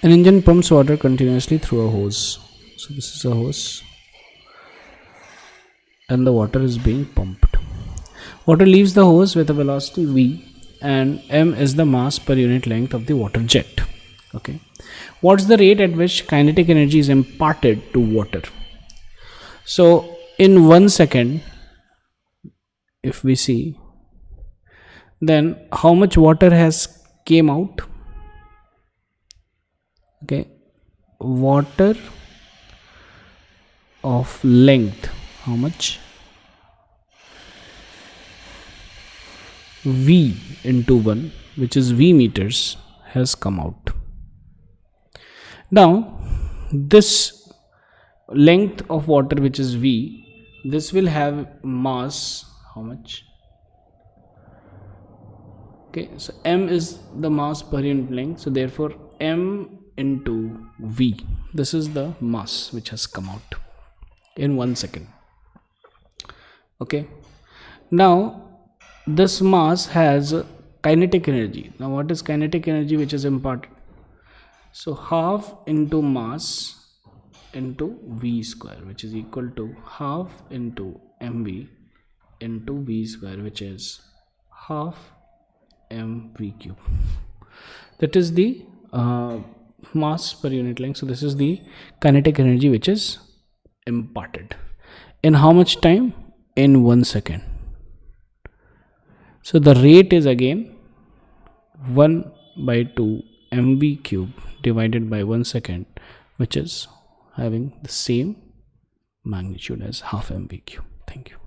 An engine pumps water continuously through a hose. So this is a hose and the water is being pumped. Water leaves the hose with a velocity v and m is the mass per unit length of the water jet. Okay. What's the rate at which kinetic energy is imparted to water? So in 1 second, if we see, then how much water has came out? Okay, water of length, how much? V into 1, which is V meters, has come out. Now this length of water, which is V, this will have mass, how much? Okay, so m is the mass per unit length, so therefore m into v, this is the mass which has come out in 1 second. Okay, now this mass has kinetic energy. Now what is kinetic energy which is imparted? So half into mass into v square, which is equal to half into mv into v square, which is half mv cube. That is the mass per unit length. So this is the kinetic energy which is imparted. In how much time? In 1 second. So the rate is again 1/2 mv cube divided by 1 second, which is having the same magnitude as half mv cube. Thank you.